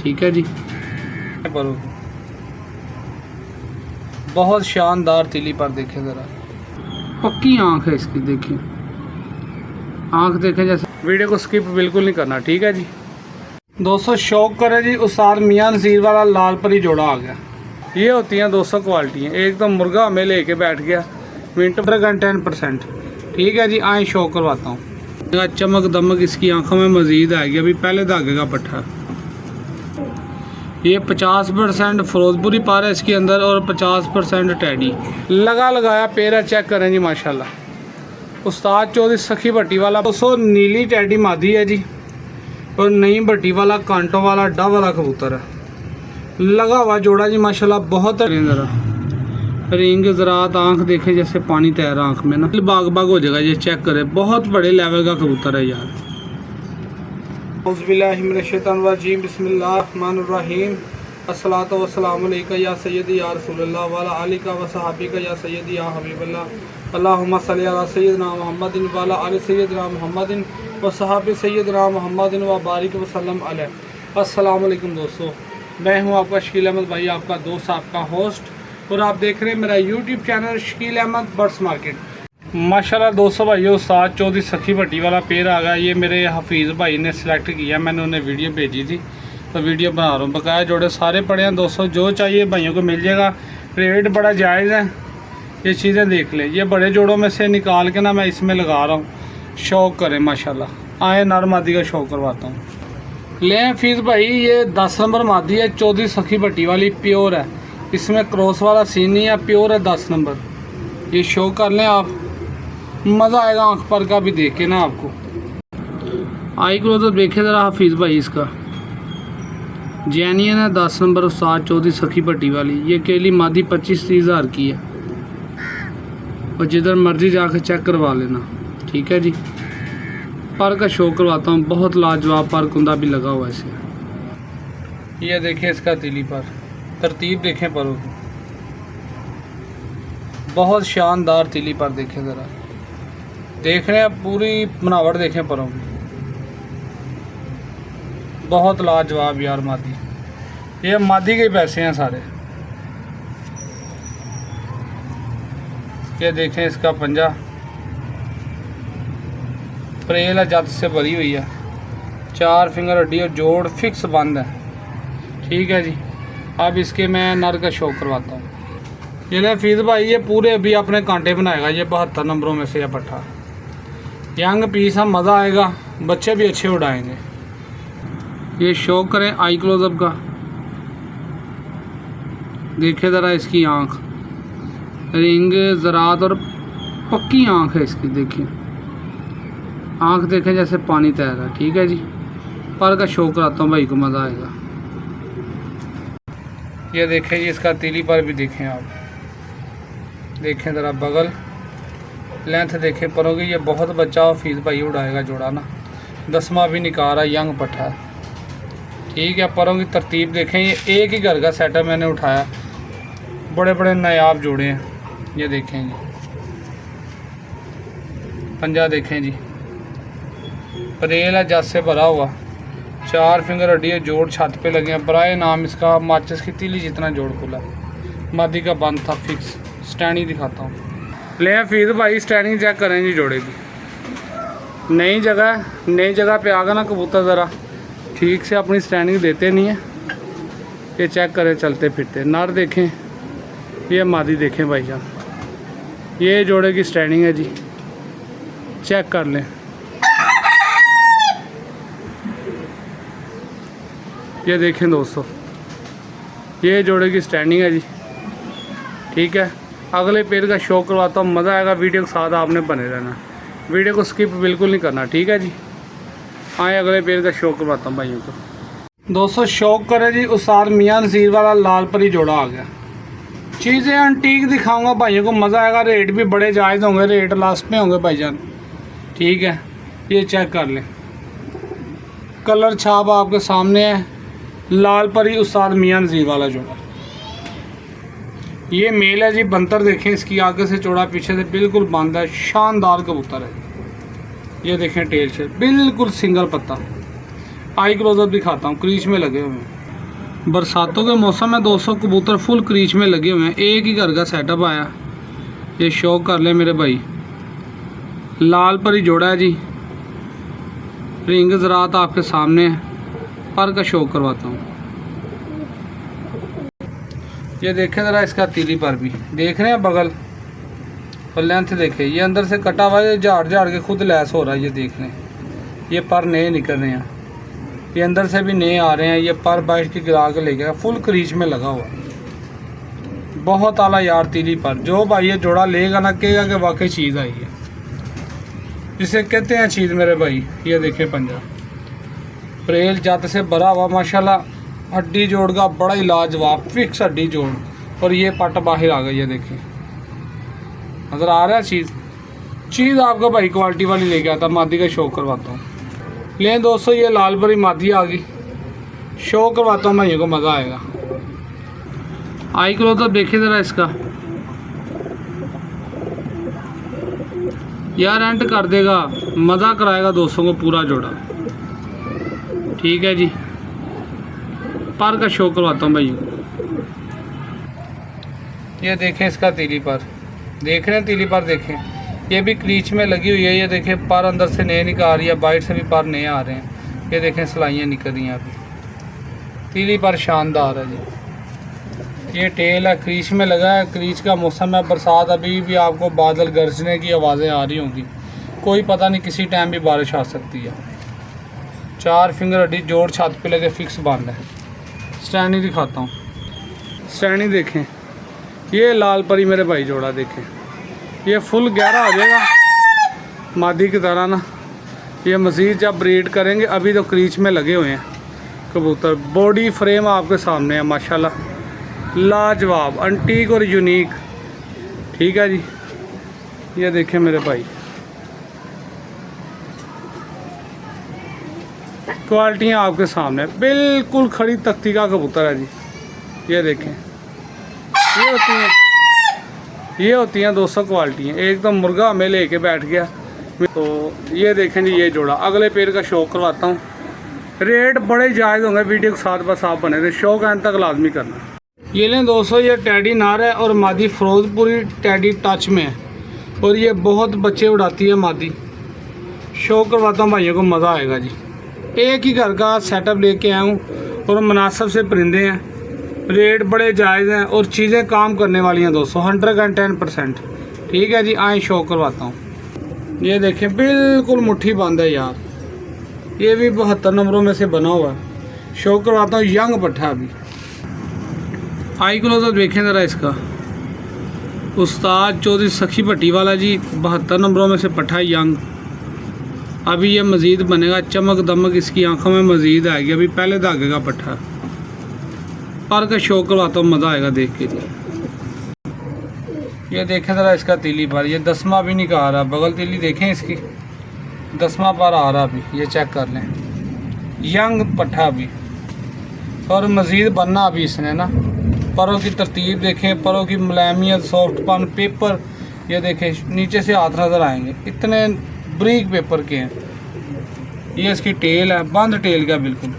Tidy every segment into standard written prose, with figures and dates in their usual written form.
ठीक है जी। बहुत शानदार तीली पर देखें ज़रा, पक्की आँख है इसकी, देखिए आँख देखें जैसे। वीडियो को स्किप बिल्कुल नहीं करना, ठीक है जी। दोस्तों शौक करें जी, उस्ताद मियां नज़ीर वाला लाल परी जोड़ा आ गया। ये होती हैं दोस्तों क्वालिटियाँ। एक तो मुर्गा हमें लेके बैठ गया मिनट 10%, ठीक है जी। आए शौक करवाता हूँ। चमक दमक इसकी आंखों में मज़ीद आएगी। अभी पहले धागे का पट्ठा, ये 50% फिरोजपुरी पार है इसके अंदर और 50% टैडी लगा लगाया पेरा। चेक करें जी माशाल्लाह। उस्ताद चौधरी सखी भट्टी वाला 200 नीली टैडी मादी है जी, और नई भट्टी वाला कांटों वाला डब वाला कबूतर है। लगा हुआ जोड़ा जी माशाल्लाह। बहुत ज़रा रिंग ज़रात आँख देखें जैसे पानी तैर रहा आँख में ना, बाग बाग हो जाएगा ये। चेक करें, बहुत बड़े लेवल का कबूतर है यार। औज़ुबिल्लाहिमिनश्शैतानिर्रजीम, बिस्मिल्लाहिर्रहमानिर्रहीम। अस्सलातु वस्सलामु अलैका या सय्यदी या रसूलल्लाह व अला आलिका व सहाबिका या सय्यदी या हबीबल्लाह। अल्लाहुम्मा सल्लि अला सय्यदिना मुहम्मदिन व अला आलि सय्यदिना मुहम्मदिन व सहाबी सय्यदिना मुहम्मदिन व बारिक वसल्लम अलैहि। अस्सलामु अलैकुम दोस्तों, मैं हूं आपका शकील अहमद भाई, आपका दोस्त, आपका होस्ट, और आप देख रहे हैं मेरा YouTube channel Shakeel Ahmed birds market. माशाल्लाह दोस्तों भाइयों, उस्ताद चौधरी सखी भट्टी वाला पेड़ आ गया। ये मेरे हफीज़ भाई ने सिलेक्ट किया, मैंने उन्हें वीडियो भेजी थी तो वीडियो बना रहा हूँ। बकाया जोड़े सारे पड़े हैं दोस्तों, जो चाहिए भाइयों को मिल जाएगा। रेट बड़ा जायज़ है, ये चीज़ें देख लें। ये बड़े जोड़ों में से निकाल के ना मैं इसमें लगा रहा हूँ। शौक करें माशाल्लाह। आए नर मादी का शौक करवाता हूँ। ले हफीज़ भाई, ये 10 नंबर मादी है, चौधरी सखी भट्टी वाली, प्योर है। इसमें क्रॉस वाला सीन नहीं है, प्योर है 10 नंबर। ये शो कर लें आप, मज़ा आएगा आंख पर का भी देख के ना आपको। आई क्लोजर देखे ज़रा हफीज़ भाई, इसका जैनियन है 10 नंबर उस्ताद चौधरी सखी भट्टी वाली। ये केली मादी 25-30 हज़ार की है, और जिधर मर्जी जाकर चेक करवा लेना, ठीक है जी। पर का शो करवाता हूँ, बहुत लाजवाब पर कुंदा भी लगा हुआ है इसे। ये देखिए इसका तिली पर तरतीब देखें परों की, बहुत शानदार तिली पर देखें ज़रा। देख रहे हैं पूरी बनावट देखें परों की, बहुत लाजवाब यार मादी। ये मादी के पैसे हैं सारे। ये देखें इसका पंजा, प्रेल जत से भरी हुई है, 4 फिंगर हड्डी और जोड़ फिक्स बंद है, ठीक है जी। अब इसके मैं नर का शौक करवाता हूँ। ये ले हफीज़ भाई, ये पूरे अभी अपने कांटे बनाएगा। ये 72 नंबरों में से यह पट्ठा यंग पीस है, मज़ा आएगा, बच्चे भी अच्छे उड़ाएंगे। ये शौक करें आई क्लोजअप का, देखे ज़रा इसकी आँख, रिंग ज़रात और पक्की आँख है इसकी, देखिए आँख देखें जैसे पानी तैर रहा है, ठीक है जी। पर का शौक कराता हूँ भाई को, मज़ा आएगा। ये देखें जी इसका तीली पर भी देखें आप, देखें ज़रा बगल लेंथ देखें परों की। ये बहुत बच्चा हफीज़ भाई उड़ाएगा जोड़ा ना, 10वां भी निकाल रहा, यंग पट्ठा है, ठीक है। परों की तरतीब देखें, ये एक ही घर का सेटअप मैंने उठाया, बड़े बड़े नायाब जोड़े हैं। ये देखें जी पंजा देखें जी, रेल है जस से भरा हुआ, 4 फिंगर हड्डी जोड़ छत पे लगे हैं। बराए नाम इसका माचिस की तीली जितना जोड़ खुला, मादी का बंद था फिक्स। स्टैंडिंग दिखाता हूँ। ले हफीज़ भाई स्टैंडिंग चेक करें जी जोड़े की। नई जगह पे आ गया ना कबूतर, ज़रा ठीक से अपनी स्टैंडिंग देते नहीं है। ये चेक करें चलते फिरते। नर देखें, ये मादी देखें भाईजान, ये जोड़े की स्टैंडिंग है जी, चेक कर लें। ये देखें दोस्तों, ये जोड़े की स्टैंडिंग है जी, ठीक है। अगले पेड़ का शौक करवाता हूँ, मज़ा आएगा। वीडियो के साथ आपने बने रहना, वीडियो को स्किप बिल्कुल नहीं करना, ठीक है जी। आए अगले पेड़ का शौक करवाता हूँ भाइयों को। दोस्तों शौक करें जी, उस्ताद मियां नज़ीर वाला लाल परी जोड़ा आ गया। चीज़ें एंटीक दिखाऊंगा भाइयों को, मज़ा आएगा। रेट भी बड़े जायज़ होंगे, रेट लास्ट में होंगे भाईजान, ठीक है। ये चेक कर लें, कलर छाप आपके सामने है। लाल परी उस्ताद मियां नज़ीर वाला जोड़ा, ये मेल है जी। बंतर देखें इसकी, आगे से चौड़ा पीछे से बिल्कुल बंद है, शानदार कबूतर है। ये देखें टेल शेप बिल्कुल सिंगल पत्ता। आई क्लोजअप दिखाता हूँ, क्रीच में लगे हुए हैं। बरसातों के मौसम में दोस्तों कबूतर फुल क्रीच में लगे हुए हैं। एक ही घर का सेटअप आया, ये शौक कर ले मेरे भाई। लाल परी जोड़ा है जी, रिंग ज़रात आपके सामने है, पर का शौक करवाता हूँ। ये देखें ज़रा इसका तीली पर भी देख रहे हैं, बगल और लेंथ देखें, ये अंदर से कटा हुआ है, झाड़ झाड़ के खुद लैस हो रहा है। ये देख रहे हैं, ये पर नए निकल रहे हैं, ये अंदर से भी नए आ रहे हैं। ये पर बाइश की गिरा के ले गया, फुल क्रीच में लगा हुआ, बहुत आला यार तीली पर। जो भाई ये जोड़ा लेगा ना, कहेगा कि वाकई चीज़ आई है, जिसे कहते हैं चीज़ मेरे भाई। ये देखे पंजा प्रेल जात से भरा हुआ माशाल्लाह, हड्डी जोड़ का बड़ा ही लाजवाब फिक्स हड्डी जोड़, और ये पट बाहर आ गई। ये देखिए नज़र आ रहा है चीज़ आपका भाई क्वालिटी वाली लेके आता। मादी का शौक करवाता हूँ। लें दोस्तों, ये लाल परी मादी आ गई, शौक करवाता हूँ भाइयों को, मज़ा आएगा। आई करो तो देखे ज़रा इसका, यार एंड कर देगा, मज़ा कराएगा दोस्तों को पूरा जोड़ा। ठीक है जी, पर का शौक करवाता हूँ भाइयों। ये देखें इसका तीली पर, देख रहे हैं तीली पर, देखें ये भी क्रीच में लगी हुई है। ये देखें पर अंदर से नए निकाल रही है, बाइट से भी पर नए आ रहे हैं। ये देखें सिलाइयाँ निकल रही हैं अभी, तीली पर शानदार है जी। ये टेल है, क्रीच में लगा है। क्रीच का मौसम है, बरसात, अभी भी आपको बादल गरजने की आवाज़ें आ रही होंगी, कोई पता नहीं, किसी टाइम भी बारिश आ सकती है। 4 फिंगर हड्डी जोड़ छत पे लगे फिक्स बंद है। स्टैंडी दिखाता हूँ, स्टैंडी देखें, ये लाल परी मेरे भाई जोड़ा देखें, ये फुल गहरा हो जाएगा मादी की तरह ना। ये मज़ीद जब ब्रीड करेंगे, अभी तो क्रीच में लगे हुए हैं कबूतर। बॉडी फ्रेम आपके सामने है माशाल्लाह, लाजवाब, अंटीक और यूनिक। ठीक है जी, ये देखें मेरे भाई, क्वालिटियाँ आपके सामने, बिल्कुल खड़ी तख्ती का कबूतर है जी। ये देखें, ये होती हैं दोस्तों क्वालिटियाँ। एक तो मुर्गा हमें लेके बैठ गया। तो ये देखें जी, ये जोड़ा अगले पेड़ का शौक करवाता हूँ। रेट बड़े जायज़ होंगे, वीडियो के साथ बस आप बने थे, शौक एंड तक लाजमी करना। ये लें दोस्तों, ये टैडी नार है और मादी फिरोजपुरी टैडी टच में है, और ये बहुत बच्चे उड़ाती है मादी। शौक करवाता हूँ भाइयों को, मज़ा आएगा जी। एक ही घर का सेटअप लेके आया हूँ और मुनासिब से परिंदे हैं, रेट बड़े जायज़ हैं और चीज़ें काम करने वाली हैं दोस्तों, 110%। ठीक है जी, आए शौक करवाता हूँ। ये देखें, बिल्कुल मुट्ठी बंद है यार, ये भी 72 नंबरों में से बना हुआ है। शौक करवाता हूँ, यंग पट्ठा अभी। आई क्लोजर देखें ज़रा इसका, उस्ताद चौधरी सखी भट्टी वाला जी, 72 नंबरों में से पट्ठा यंग। अभी ये मज़ीद बनेगा, चमक दमक इसकी आंखों में मज़ीद आएगी, अभी पहले धागे का पट्ठा। पर का शौक करवाता हूँ, मज़ा आएगा देख के। ये देखें ज़रा इसका तीली पर, ये 10वां भी नहीं आ रहा, बगल तीली देखें इसकी, 10वां पर आ रहा अभी। ये चेक कर लें, यंग पट्ठा अभी, और मज़ीद बनना अभी इसने ना। परों की तरतीब देखें, परों की मुलायमियत, सॉफ्टपन, पेपर ये देखें, नीचे से हाथ नज़र आएंगे, इतने ब्रीक पेपर के हैं। ये इसकी टेल है, बंद टेल का बिल्कुल।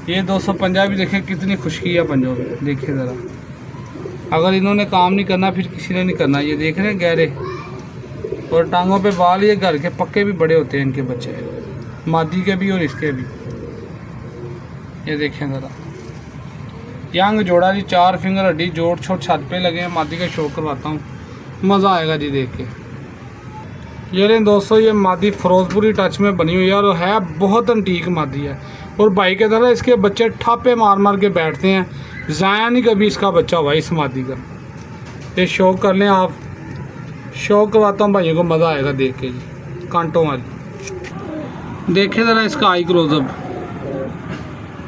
ये 200 पंजाबी देखें, कितनी खुशकी है पंजों में, देखिए ज़रा। अगर इन्होंने काम नहीं करना, फिर किसी ने नहीं करना। ये देख रहे हैं गहरे, और टांगों पे बाल, ये घर के पक्के भी बड़े होते हैं इनके बच्चे, मादी के भी और इसके भी। ये देखें ज़रा, यंग जोड़ा जी, 4 फिंगर हड्डी जोड़ छोट छत पे लगे हैं। मादी का शौक करवाता हूँ, मज़ा आएगा जी देख के। ये लें दोस्तों, ये मादी फिरोजपुरी टच में बनी हुई है, और है बहुत अंटीक मादी है, और भाई के तरह इसके बच्चे ठापे मार मार के बैठते हैं, ज़ाया नहीं कभी इसका बच्चा हुआ इस मादी का। ये शौक कर लें आप, शौक करवाता हूँ भाइयों को, मज़ा आएगा देख के जी। कांटों वाली देखें ज़रा इसका आई क्लोजअप,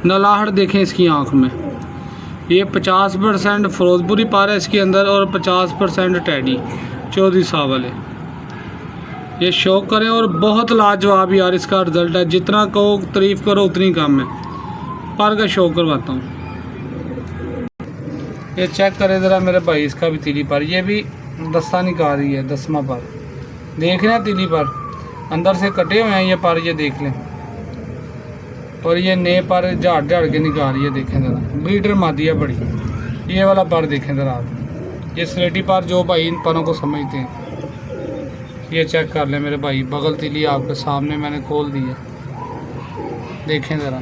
नलाहट देखें इसकी आँख में। ये 50% फिरोजपुरी पार है इसके अंदर, और 50% टैडी चौधरी साहब वाले। ये शौक करें, और बहुत लाजवाब यार इसका रिज़ल्ट है, जितना कहो तारीफ़ करो उतनी कम है। पर का शौक करवाता हूँ। ये चेक करें ज़रा मेरे भाई, इसका भी तीली पर, ये भी दस्ता निकाल रही है, 10वां पर देख रहे हैं। तीली पर अंदर से कटे हुए हैं ये पर, ये देख लें। और ये नए पर झाड़ झाड़ के निकाल रही है, देखें ज़रा, ब्रीडर मादी है बड़ी। ये वाला पर देखें ज़रा आप, ये स्लेटी पर जो भाई इन परों को समझते हैं, ये चेक कर लें मेरे भाई। बगल तिली आपके सामने मैंने खोल दी है, देखें ज़रा।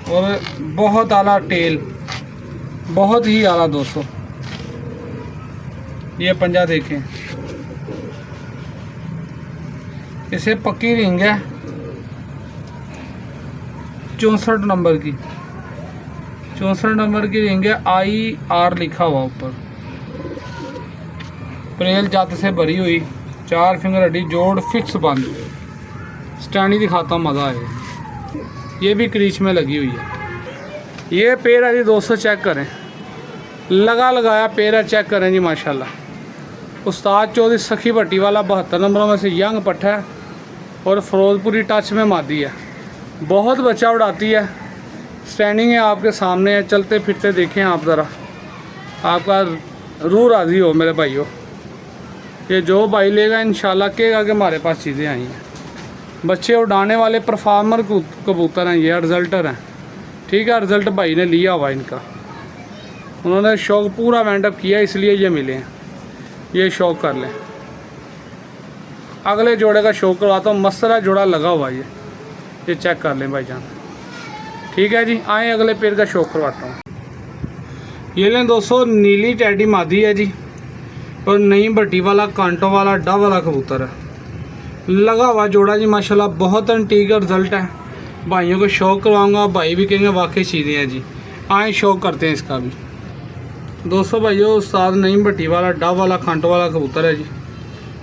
और बहुत आला टेल, बहुत ही आला दोस्तों। ये पंजा देखें, इसे पक्की रिंग है 64 नंबर की, 64 नंबर की रिंग है, IR लिखा हुआ ऊपर। प्रेल जात से भरी हुई, 4 फिंगर हड्डी, जोड़ फिक्स बंद। स्टैंडी दिखाता हूँ, मज़ा आएगा। ये भी क्रीच में लगी हुई है। ये पैर है जी दोस्तों, चेक करें, लगा लगाया पैर है, चेक करें जी माशाल्लाह। उस्ताद चौधरी सखी भट्टी वाला 72 नंबरों में से यंग पट्टा है और फिरोजपुरी टच में मादी है। बहुत बच्चा उड़ाती है। स्टैंडिंग है आपके सामने है, चलते फिरते देखें आप ज़रा, आपका रूह राज़ी हो मेरे भाइयों। ये जो भाई लेगा इंशाल्लाह कहेगा कि हमारे पास चीज़ें आई हैं। बच्चे उड़ाने वाले परफार्मर कबूतर हैं, ये रिजल्टर हैं, ठीक है। रिज़ल्ट भाई ने लिया हुआ इनका, उन्होंने शौक़ पूरा वेंडअप किया, इसलिए ये मिले हैं। ये शौक़ कर लें। अगले जोड़े का शौक़ करवाता हूँ, मसरा जोड़ा लगा हुआ ये चेक कर लें भाईजान, ठीक है जी। आए अगले पेड़ का शौक़ करवाता हूँ। ये लें दोस्तों, नीली टैडी मादी है जी, और नई भट्टी वाला कांटों वाला डा वाला कबूतर है, लगा हुआ जोड़ा जी माशाल्लाह। बहुत एंटीक रिज़ल्ट है, भाइयों को शौक़ करवाऊँगा, भाई भी कहेंगे वाकई चीज़ें हैं जी। आए शौक़ करते हैं इसका भी दोस्तों। भाइयों उस्ताद नई भट्टी वाला डा वाला कांटों वाला कबूतर है जी,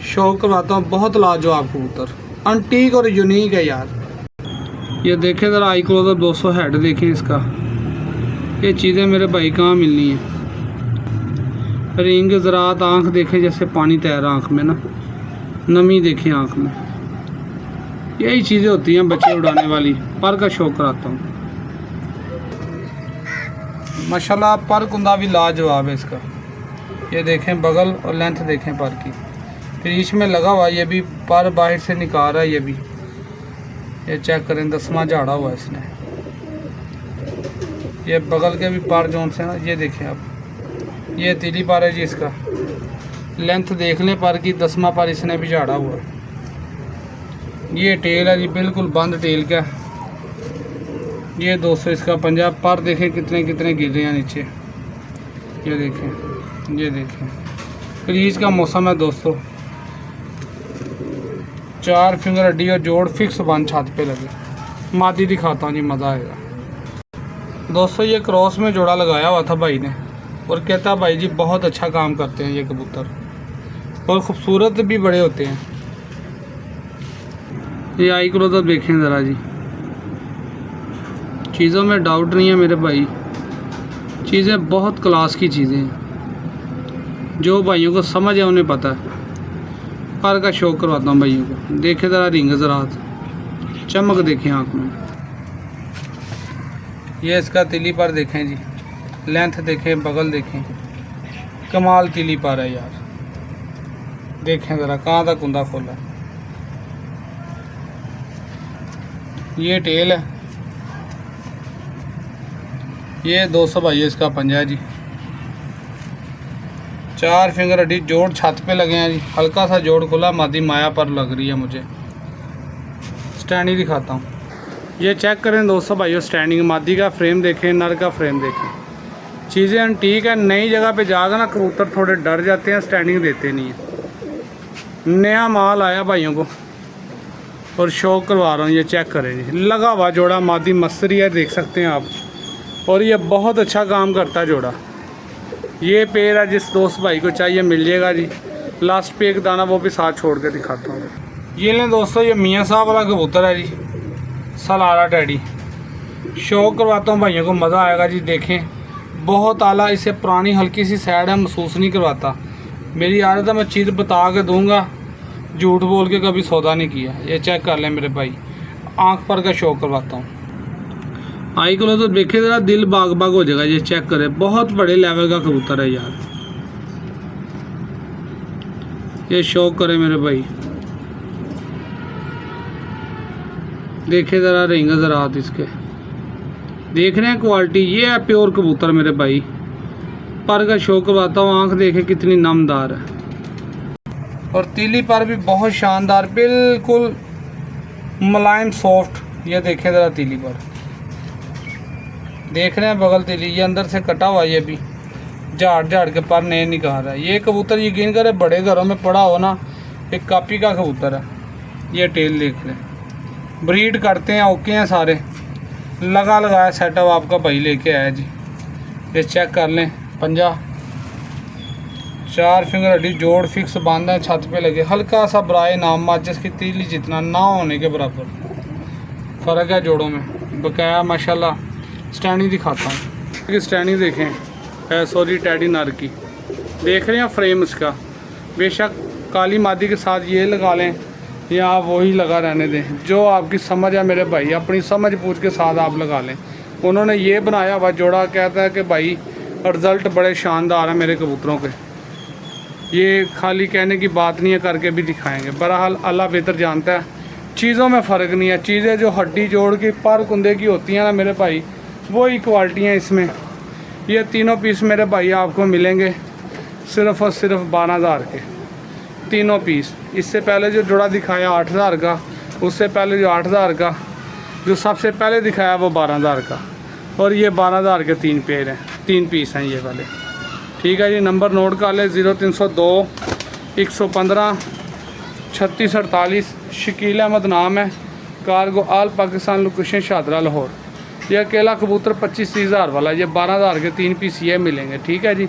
शौक़ करवाता हूँ। बहुत लाजवाब कबूतर, एंटीक और यूनिक है यार। ये देखें ज़रा आई क्लोजअप दोस्तों, हेड देखें इसका। ये चीज़ें मेरे भाई कहाँ मिलनी है। रिंग ज़रात, आँख देखें जैसे पानी तैर आँख में ना, नमी देखें आँख में। यही चीज़ें होती हैं बच्चे उड़ाने वाली। पर का शौक़ कराता हूँ माशाल्लाह। पर कुंदा भी लाजवाब है इसका। ये देखें बगल और लेंथ देखें पर की, क्रीच में लगा हुआ। ये भी पर बाहर से निकाल रहा है, ये भी। ये चेक करें, 10वां झाड़ा हुआ इसने। ये बगल के भी पर जोन से ना, ये देखें आप, ये तीली पर है जी इसका। लेंथ देख लें पर की, 10वां पर इसने भी झाड़ा हुआ। ये टेल है जी, बिल्कुल बंद टेल का। ये दोस्तों इसका पंजा, पर देखें कितने कितने गिर रहे हैं नीचे। ये देखें, ये देखें, क्रीज का मौसम है दोस्तों। 4 फिंगर हड्डी और जोड़ फिक्स बंद छत पे लगे। मादी दिखाता हूँ जी, मज़ा आएगा दोस्तों। ये क्रॉस में जोड़ा लगाया हुआ था भाई ने, और कहता भाई जी बहुत अच्छा काम करते हैं ये कबूतर, और ख़ूबसूरत भी बड़े होते हैं। ये आई क्लोजअप देखें ज़रा जी, चीज़ों में डाउट नहीं है मेरे भाई, चीज़ें बहुत क्लास की चीज़ें हैं। जो भाइयों को समझ है उन्हें पता है। पर का शौक़ करवाता हूँ भाइयों को। देखें ज़रा रिंग ज़रात, चमक देखें आँख में। ये इसका तिली पर देखें जी, लेंथ देखें, बगल देखें, कमाल तिली पर है यार। देखें ज़रा कहाँ तक कुंदा खोला। ये टेल है। ये 200 भाई इसका पंजा है जी। 4 फिंगर हड्डी, जोड़ छत पे लगे हैं जी। हल्का सा जोड़ खुला, मादी माया पर लग रही है मुझे। स्टैंडिंग दिखाता हूँ, ये चेक करें दोस्तों भाइयों। स्टैंडिंग मादी का फ्रेम देखें, नर का फ्रेम देखें। चीज़ें एंटीक है। नई जगह पे जाकर ना कबूतर थोड़े डर जाते हैं, स्टैंडिंग देते नहीं हैं। नया माल आया भाइयों को, और शौक़ करवा रहा हूँ। ये चेक करें जी, लगा हुआ जोड़ा, मादी मस्तरी है, देख सकते हैं आप। और ये बहुत अच्छा काम करता है जोड़ा। ये पेड़ है, जिस दोस्त भाई को चाहिए मिल जाएगा जी। लास्ट पे एक दाना वो भी साथ छोड़ के दिखाता हूँ। ये लें दोस्तों, ये मियाँ साहब वाला कबूतर है जी, सलारा टैडी। शौक़ करवाता हूँ भाइयों को, मज़ा आएगा जी। देखें बहुत आला। इसे पुरानी हल्की सी सैड है, महसूस नहीं करवाता। मेरी आदत है, मैं चीज़ बता के दूँगा, झूठ बोल के कभी सौदा नहीं किया। ये चेक कर लें मेरे भाई, आँख पर का शौक़ करवाता हूँ। आई कलो तो देखे ज़रा, दिल बाग बाग हो जाएगा। ये चेक करें, बहुत बड़े लेवल का कबूतर है यार। ये शौक़ करें मेरे भाई। देखे ज़रा रिंग ज़रात इसके, देख रहे हैं क्वालिटी। ये है प्योर कबूतर मेरे भाई, पर का शो करवाता हूँ। आँख देखे कितनी नमदार है, और तीली पर भी बहुत शानदार, बिल्कुल मुलायम सॉफ्ट। ये देखें ज़रा तीली पर, देख रहे हैं बगल तीली, ये अंदर से कटा हुआ, ये भी झाड़ झाड़ के पर नहीं निकाल रहा है। ये कबूतर यकीन करें बड़े घरों में पड़ा हो ना, एक कापी का कबूतर है। ये टेल देख लें, ब्रीड करते हैं, ओके हैं सारे, लगा लगाया सेटअप आपका भाई लेके आया जी। ये चेक कर लें, पंजा 4 फिंगर हड्डी जोड़ फिक्स बांधा है, छत पे लगे, हल्का सा ब्राए नाम माचिस की तीली जितना ना होने के बराबर फ़र्क है जोड़ों में। बकाया माशाल्लाह स्टैंडिंग दिखाता हूँ, स्टैंडिंग देखें, सॉरी टैडी नर की, देख रहे हैं फ्रेम इसका। बेशक काली मादी के साथ ये लगा लें या आप वही लगा रहने दें, जो आपकी समझ है मेरे भाई, अपनी समझ पूछ के साथ आप लगा लें। उन्होंने ये बनाया हुआ जोड़ा, कहता है कि भाई रिज़ल्ट बड़े शानदार हैं मेरे कबूतरों के। ये खाली कहने की बात नहीं है, करके भी दिखाएंगे। बहरहाल अल्लाह बेहतर जानता है, चीज़ों में फ़र्क नहीं है। चीज़ें जो हड्डी जोड़ की पर कुंदे की होती हैं ना मेरे भाई, वही क्वालिटी हैं इसमें। ये तीनों पीस मेरे भाई आपको मिलेंगे सिर्फ़ और सिर्फ 12,000 के, तीनों पीस। इससे पहले जो जोड़ा दिखाया 8,000 का, उससे पहले जो 8,000 का, जो सबसे पहले दिखाया वो 12,000 का, और ये 12,000 के 3 पेयर हैं, 3 पीस हैं ये वाले। ठीक है जी, नंबर नोट कर ले, 0302 115 3648। शकील अहमद नाम है, कार्गो आल पाकिस्तान, लोकेशन शादरा लाहौर। ये अकेला कबूतर 25-30 हज़ार वाला, ये 12,000 के 3 पीस ये मिलेंगे। ठीक है जी।